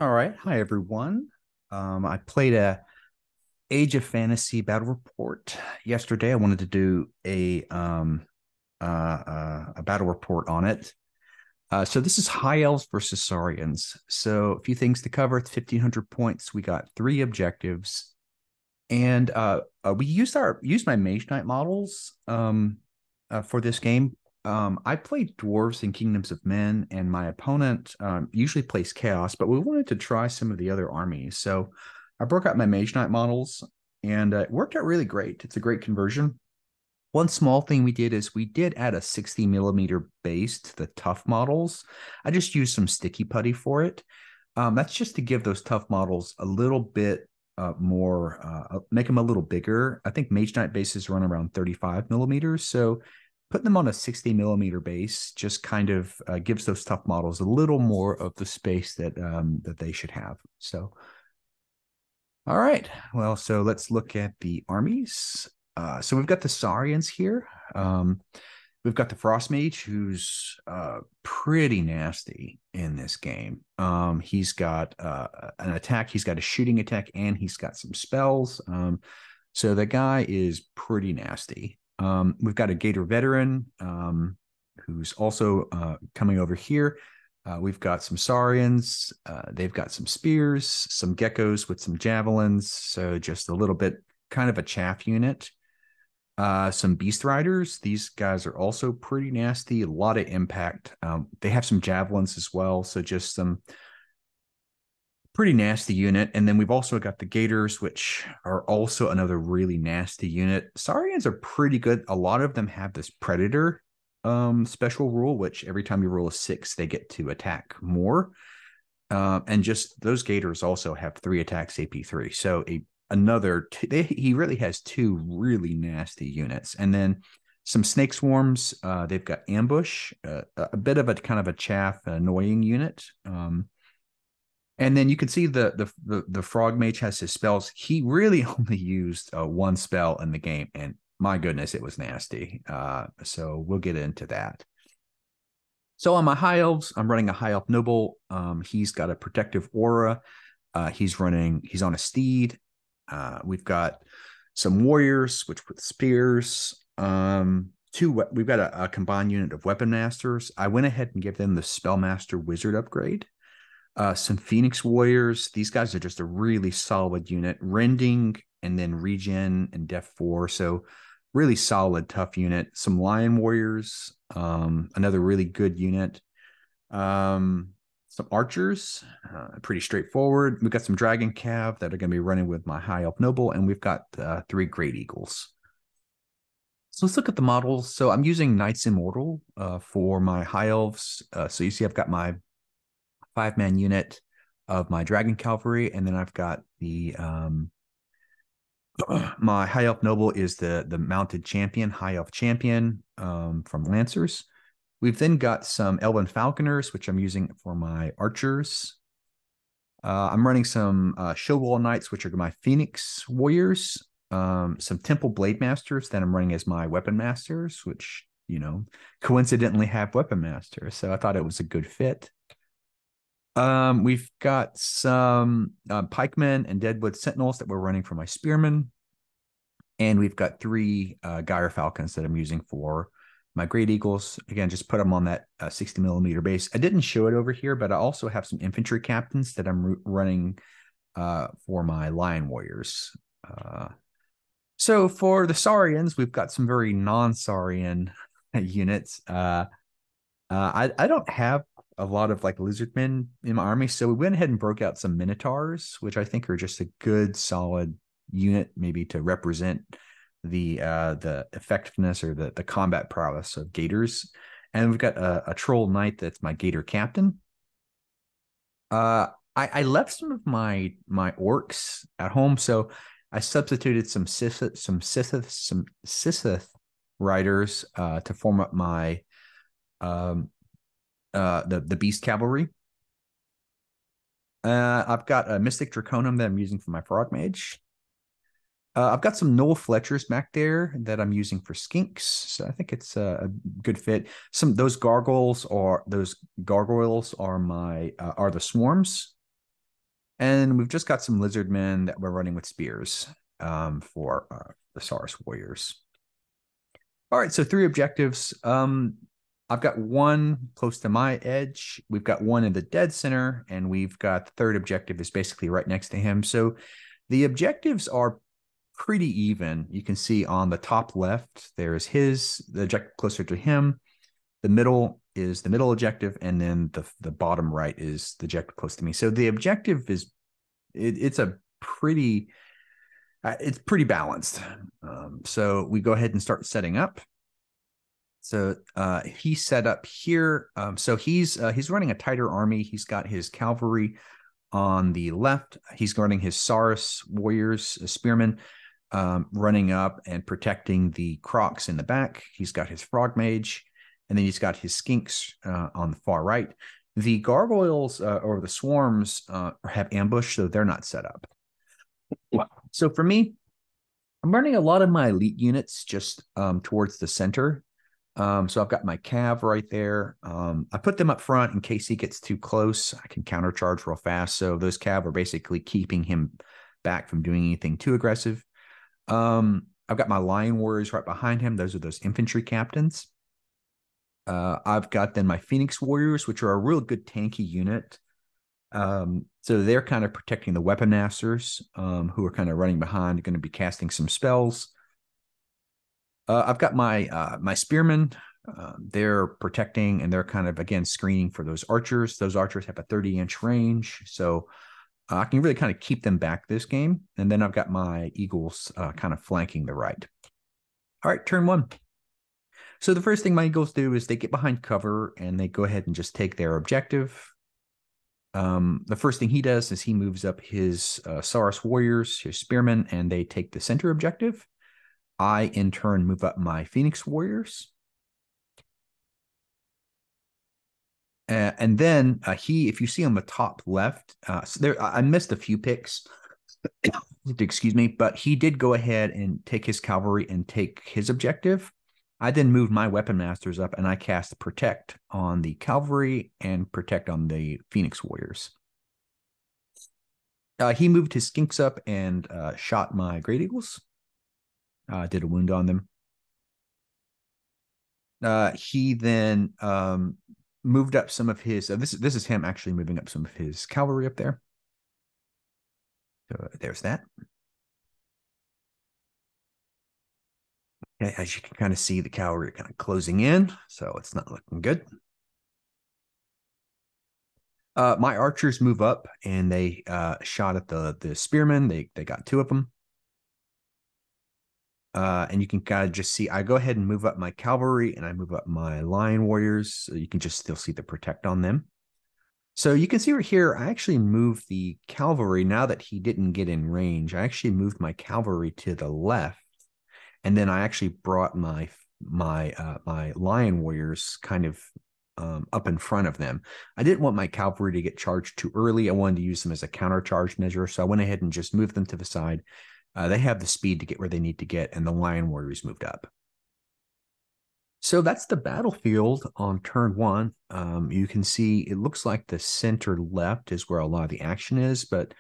All right. Hi, everyone. I played a Age of Fantasy battle report yesterday. I wanted to do a battle report on it. So this is High Elves versus Saurians. So a few things to cover. It's 1,500 points. We got three objectives, and we used my Mage Knight models for this game. I played Dwarves and Kingdoms of Men, and my opponent usually plays Chaos, but we wanted to try some of the other armies. So I broke out my Mage Knight models, and it worked out really great. It's a great conversion. One small thing we did is we did add a 60 millimeter base to the tough models. I just used some sticky putty for it. That's just to give those tough models a little bit more, make them a little bigger. I think Mage Knight bases run around 35 millimeters. So putting them on a 60 millimeter base just kind of gives those tough models a little more of the space that they should have. So, all right. Well, so let's look at the armies. So we've got the Saurians here. Um, we've got the Frost Mage, who's pretty nasty in this game. He's got an attack, he's got a shooting attack, and he's got some spells. So the guy is pretty nasty. We've got a Gator veteran who's also coming over here. We've got some Saurians. They've got some spears, some geckos with some javelins. So just a little bit kind of a chaff unit. Some Beast Riders. These guys are also pretty nasty. A lot of impact. They have some javelins as well. So just some pretty nasty unit. And then we've also got the Gators, which are also another really nasty unit. Saurians are pretty good. A lot of them have this Predator special rule, which every time you roll a 6, they get to attack more. And just those Gators also have 3 attacks AP3. So he really has two really nasty units. And then some Snake Swarms. They've got Ambush, a bit of a kind of a chaff, annoying unit. And then you can see the Frog Mage has his spells. He really only used one spell in the game, and my goodness, it was nasty. So we'll get into that. So on my High Elves, I'm running a High Elf Noble. He's got a protective aura. He's on a steed. We've got some warriors, which with spears. We've got a combined unit of weapon masters. I went ahead and gave them the Spellmaster Wizard upgrade. Some Phoenix Warriors. These guys are just a really solid unit. Rending and then regen and Def 4. So really solid, tough unit. Some Lion Warriors. Another really good unit. Some archers, pretty straightforward. We've got some Dragon Cav that are going to be running with my High Elf Noble, and we've got 3 Great Eagles. So let's look at the models. So I'm using Knights Immortal for my High Elves. So you see I've got my 5-man unit of my Dragon Cavalry, and then I've got the my High Elf Noble is the mounted champion, High Elf champion from Lancers. We've then got some Elven Falconers, which I'm using for my archers. I'm running some Showwall Knights, which are my Phoenix Warriors. Some Temple Blade Masters that I'm running as my Weapon Masters, which, coincidentally have Weapon Masters. So I thought it was a good fit. We've got some pikemen and deadwood sentinels that we're running for my spearmen. And we've got 3 Gyre Falcons that I'm using for my Great Eagles. Again, just put them on that 60 millimeter base. I didn't show it over here, but I also have some infantry captains that I'm running for my Lion Warriors. So for the Saurians, we've got some very non-Saurian units. I don't have a lot of like lizardmen in my army, so we went ahead and broke out some Minotaurs, which I think are just a good, solid unit, maybe to represent the effectiveness or the combat prowess of Gators. And we've got a Troll Knight that's my Gator captain. I left some of my orcs at home, so I substituted some Sithith riders to form up my the Beast Cavalry. I've got a Mystic Draconum that I'm using for my Frog Mage. I've got some Noel Fletchers back there that I'm using for Skinks, so I think it's a good fit. Those gargoyles are my are the swarms. And we've just got some lizard men that we're running with spears for the Saurus warriors. All right, so 3 objectives. I've got 1 close to my edge. We've got 1 in the dead center, and we've got the 3rd objective is basically right next to him. So the objectives are pretty even. You can see on the top left, there's the objective closer to him. The middle is the middle objective, and then the bottom right is the objective close to me. So the objective is it's pretty balanced. So we go ahead and start setting up. So he's set up here. So he's running a tighter army. He's got his cavalry on the left. He's running his Saurus warriors, spearmen, running up and protecting the crocs in the back. He's got his frog mage, and then he's got his skinks on the far right. The gargoyles or the swarms have ambush, so they're not set up. So for me, I'm running a lot of my elite units just towards the center. So I've got my cav right there. I put them up front in case he gets too close. I can countercharge real fast. So those cav are basically keeping him back from doing anything too aggressive. I've got my lion warriors right behind him. Those are those infantry captains. I've got then my Phoenix warriors, which are a real good tanky unit. So they're kind of protecting the weapon masters, who are kind of running behind, going to be casting some spells. I've got my spearmen. They're protecting, and they're kind of, again, screening for those archers. Those archers have a 30-inch range, so I can really kind of keep them back this game. And then I've got my eagles kind of flanking the right. All right, turn 1. So the first thing my eagles do is they get behind cover, and they go ahead and just take their objective. The first thing he does is he moves up his Saurus warriors, his spearmen, and they take the center objective. I, in turn, move up my Phoenix warriors. And then if you see on the top left, so there, I missed a few picks, excuse me, but he did go ahead and take his cavalry and take his objective. I then moved my weapon masters up, and I cast Protect on the cavalry and Protect on the Phoenix warriors. He moved his skinks up and shot my great eagles. Did a wound on them. He then moved up some of his. This is him actually moving up some of his cavalry up there. So there's that. Okay, as you can kind of see, the cavalry are kind of closing in, so it's not looking good. My archers move up, and they shot at the spearmen. They got 2 of them. And you can kind of just see, I go ahead and move up my cavalry, and I move up my lion warriors, so you can just still see the Protect on them. So you can see right here, I actually moved the cavalry. Now that he didn't get in range, I actually moved my cavalry to the left, and then I actually brought my lion warriors kind of up in front of them. I didn't want my cavalry to get charged too early. I wanted to use them as a countercharge measure, so I went ahead and just moved them to the side. They have the speed to get where they need to get, and the lion warriors moved up. So that's the battlefield on turn 1. You can see it looks like the center left is where a lot of the action is, but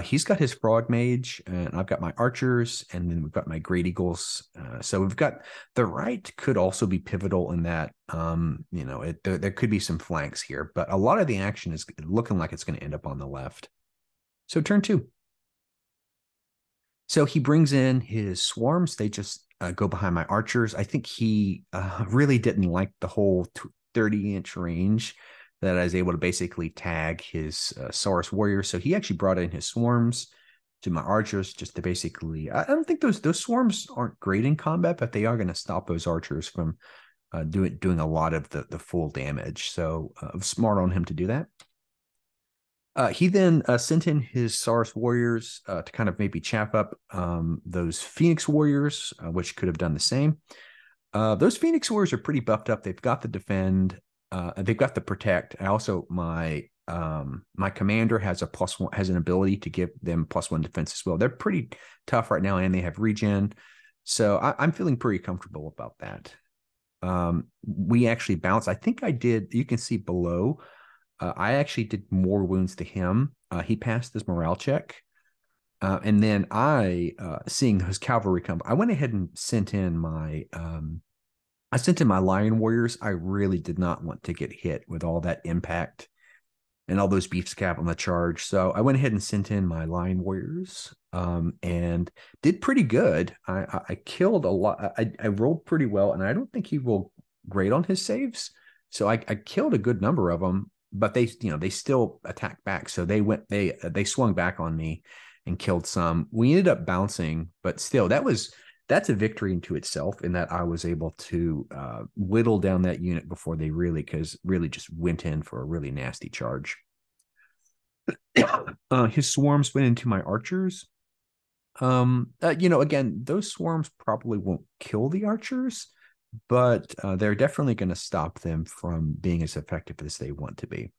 he's got his frog mage, and I've got my archers, and then we've got my great eagles. So we've got the right could also be pivotal in that, there could be some flanks here, but a lot of the action is looking like it's going to end up on the left. So turn 2. So he brings in his swarms. They just go behind my archers. I think he really didn't like the whole 30-inch range that I was able to basically tag his Saurus warriors. So he actually brought in his swarms to my archers just to basically, I don't think those swarms aren't great in combat, but they are going to stop those archers from doing a lot of the full damage. So smart on him to do that. He then sent in his Saurus warriors to kind of maybe chap up those Phoenix warriors, which could have done the same. Those Phoenix warriors are pretty buffed up. They've got the defend, they've got the protect. And also, my commander has an ability to give them +1 defense as well. They're pretty tough right now, and they have regen. So I'm feeling pretty comfortable about that. We actually bounced. I think I did. You can see below. I actually did more wounds to him. He passed his morale check. And then seeing his cavalry come, I went ahead and sent in my Lion Warriors. I really did not want to get hit with all that impact and all those beef scab on the charge. So I went ahead and sent in my Lion Warriors, and did pretty good. I killed a lot. I rolled pretty well, and I don't think he rolled great on his saves. So I killed a good number of them, but they still attacked back. So they swung back on me and killed some. We ended up bouncing, but still, that's a victory into itself in that I was able to whittle down that unit before they really just went in for a really nasty charge. His swarms went into my archers. Again, those swarms probably won't kill the archers, but they're definitely going to stop them from being as effective as they want to be.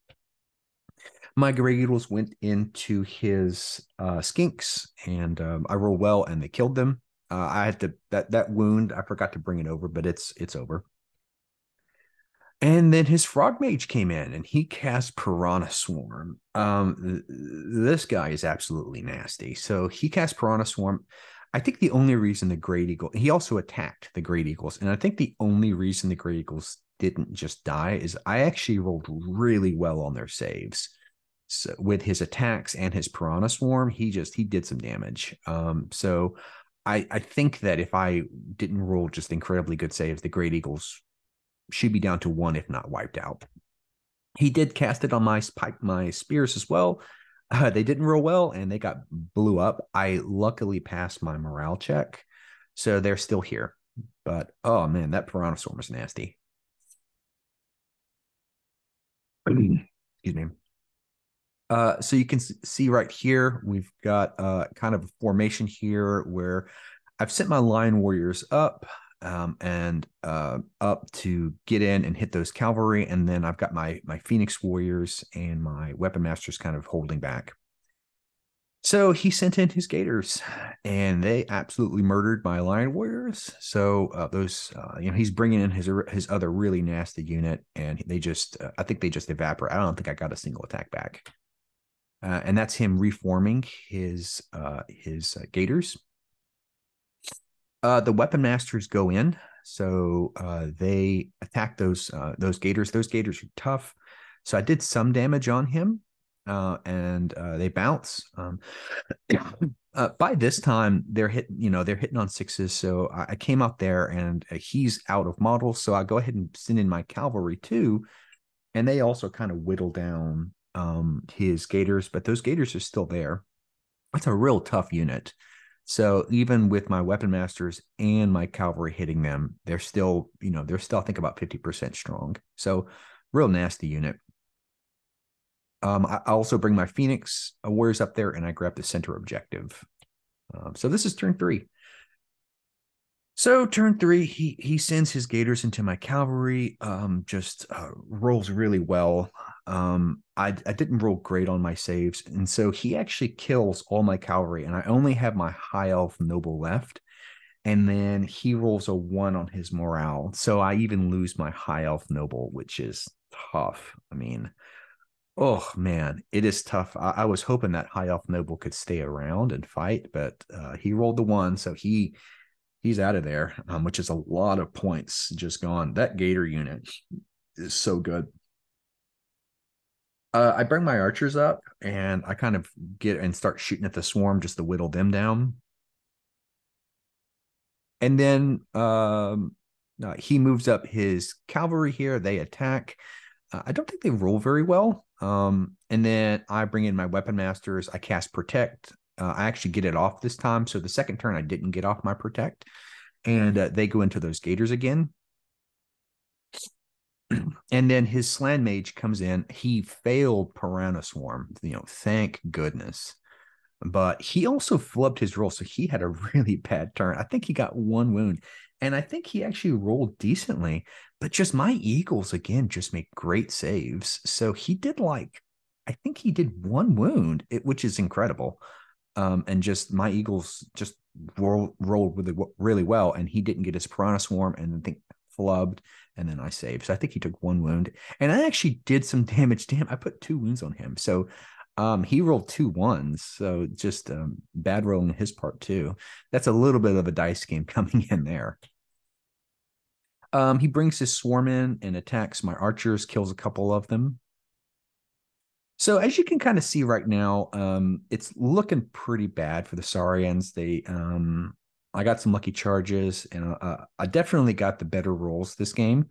My Grey Eagles went into his skinks, and I rolled well, and they killed them. I had to that wound. I forgot to bring it over, but it's over. And then his Frog Mage came in, and he cast Piranha Swarm. This guy is absolutely nasty. So he cast Piranha Swarm. I think the only reason the Great Eagle, he also attacked the Great Eagles, and I think the only reason the Great Eagles didn't just die is I actually rolled really well on their saves. So with his attacks and his Piranha Swarm, he did some damage. So I think that if I didn't roll just incredibly good saves, the Great Eagles should be down to one, if not wiped out. He did cast it on my spears as well. They didn't roll well, and they got blew up. I luckily passed my morale check, so they're still here. But oh man, that Piranha Swarm is nasty. Excuse me. So you can see right here, we've got kind of a formation here where I've sent my Lion Warriors up and up to get in and hit those cavalry. And then I've got my Phoenix Warriors and my Weapon Masters kind of holding back. So he sent in his Gators, and they absolutely murdered my Lion Warriors. So he's bringing in his other really nasty unit, and I think they just evaporate. I don't think I got a single attack back. And that's him reforming his Gators. The Weapon Masters go in, so they attack those Gators. Those Gators are tough, so I did some damage on him, and they bounce. By this time, they're hitting on sixes. So I came out there, and he's out of models. So I go ahead and send in my cavalry too, and they also kind of whittle down his Gators, but those Gators are still there. That's a real tough unit. So even with my Weapon Masters and my cavalry hitting them, they're still I think about 50% strong. So real nasty unit. I also bring my Phoenix Warriors up there, and I grab the center objective. So this is turn 3. So turn 3, he sends his Gators into my cavalry, rolls really well. I didn't roll great on my saves, and so he actually kills all my cavalry, and I only have my High Elf Noble left, and then he rolls a 1 on his morale, so I even lose my High Elf Noble, which is tough. I mean, oh man, it is tough. I was hoping that High Elf Noble could stay around and fight, but he rolled the 1, so he's out of there, which is a lot of points just gone. That Gator unit is so good. I bring my archers up, and I kind of get and start shooting at the swarm just to whittle them down. And then he moves up his cavalry here. They attack. I don't think they roll very well. And then I bring in my Weapon Masters. I cast Protect. I actually get it off this time. So the second turn, I didn't get off my Protect. And they go into those Gators again. And then his Slan Mage comes in. He failed Piranha Swarm, thank goodness. But he also flubbed his roll, so he had a really bad turn. I think he got 1 wound, and I think he actually rolled decently. But just my Eagles, again, just make great saves. So he did I think he did 1 wound, which is incredible. And just my Eagles just rolled really, really well, and he didn't get his Piranha Swarm, and I think flubbed, and then I saved. So I think he took 1 wound, and I actually did some damage to him. I put 2 wounds on him. So He rolled 2 1s, so just bad rolling his part too. That's a little bit of a dice game coming in there. He brings his swarm in and attacks my archers, kills a couple of them. So as you can kind of see right now, it's looking pretty bad for the Saurians. I got some lucky charges, and I definitely got the better rolls this game.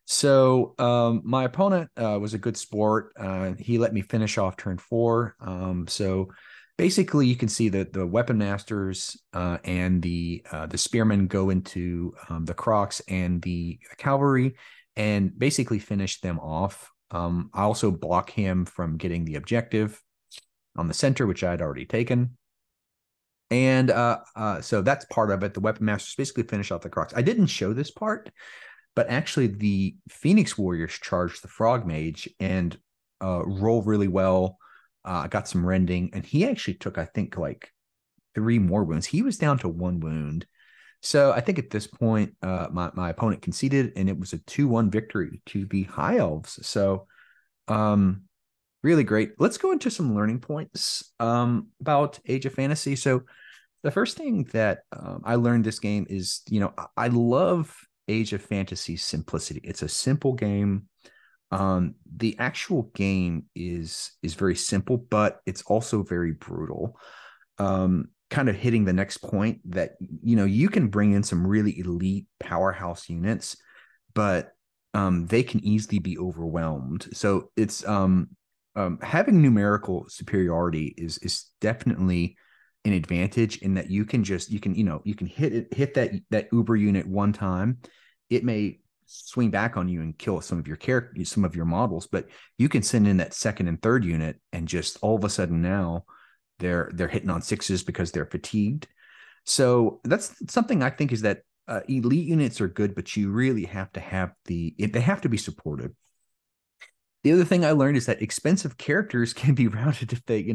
So my opponent was a good sport. He let me finish off turn 4. So basically, you can see that the weapon masters and the spearmen go into the crocs and the cavalry, and basically finish them off. I also block him from getting the objective on the center, which I had already taken. And so that's part of it. The weapon masters basically finish off the crocs. I didn't show this part, but actually the Phoenix Warriors charged the Frog Mage and roll really well. Got some rending, and he actually took, I think, like 3 more wounds. He was down to 1 wound. So I think at this point, my opponent conceded, and it was a 2-1 victory to the High Elves. So really great. Let's go into some learning points about Age of Fantasy. So the first thing that I learned this game is, I love Age of Fantasy simplicity. It's a simple game. The actual game is very simple, but it's also very brutal. Kind of hitting the next point that, you can bring in some really elite powerhouse units, but they can easily be overwhelmed. So it's having numerical superiority is definitely an advantage in that you can hit that uber unit one time. It may swing back on you and kill some of your models, but you can send in that second and third unit, and just all of a sudden now they're hitting on 6s because they're fatigued. So that's something I think is that elite units are good, but you really have to have they have to be supported. The other thing I learned is that expensive characters can be routed if they,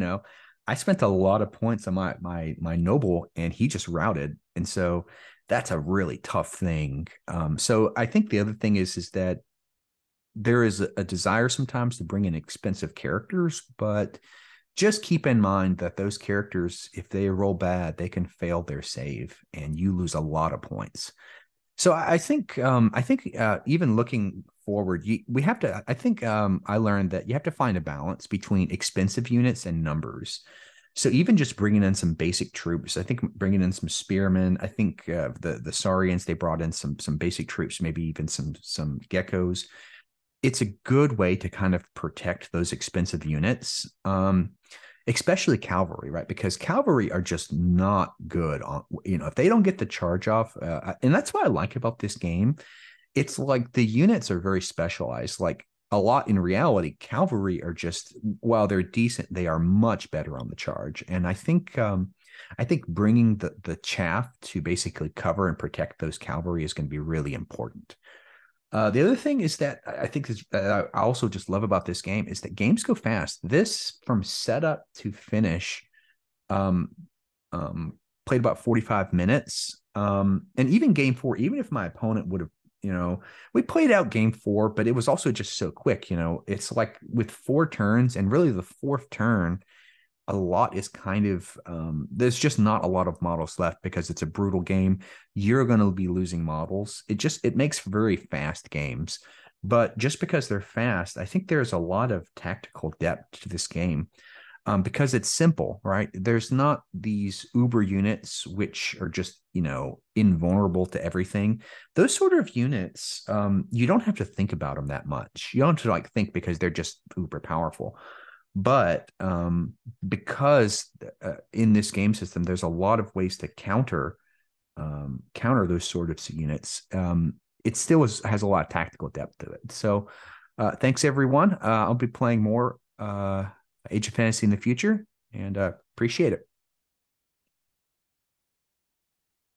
I spent a lot of points on my noble, and he just routed. And so that's a really tough thing. So I think the other thing is that there is a desire sometimes to bring in expensive characters, but just keep in mind that those characters, if they roll bad, they can fail their save, and you lose a lot of points. So I think even looking forward, we have to. I think I learned that you have to find a balance between expensive units and numbers. So even just bringing in some basic troops, I think bringing in some spearmen. I think the Saurians, they brought in some basic troops, maybe even some geckos. It's a good way to kind of protect those expensive units. Especially cavalry, right? Because cavalry are just not good on, if they don't get the charge off. And that's what I like about this game. It's like the units are very specialized. Like a lot in reality, cavalry are just, while they're decent, they are much better on the charge. And I think bringing the chaff to basically cover and protect those cavalry is going to be really important. The other thing is that I think I also just love about this game is that games go fast. This, from setup to finish, um, played about 45 minutes. And even game 4, even if my opponent would have, we played out game 4, but it was also just so quick. It's like with 4 turns, and really the 4th turn, a lot is kind of there's just not a lot of models left because it's a brutal game. You're going to be losing models. It makes very fast games, but just because they're fast, I think there's a lot of tactical depth to this game, because it's simple, right? There's not these uber units which are just invulnerable to everything. Those sort of units, you don't have to think about them that much. You don't have to think because they're just uber powerful. But because in this game system, there's a lot of ways to counter those sort of units. It still has a lot of tactical depth to it. So thanks, everyone. I'll be playing more Age of Fantasy in the future, and appreciate it.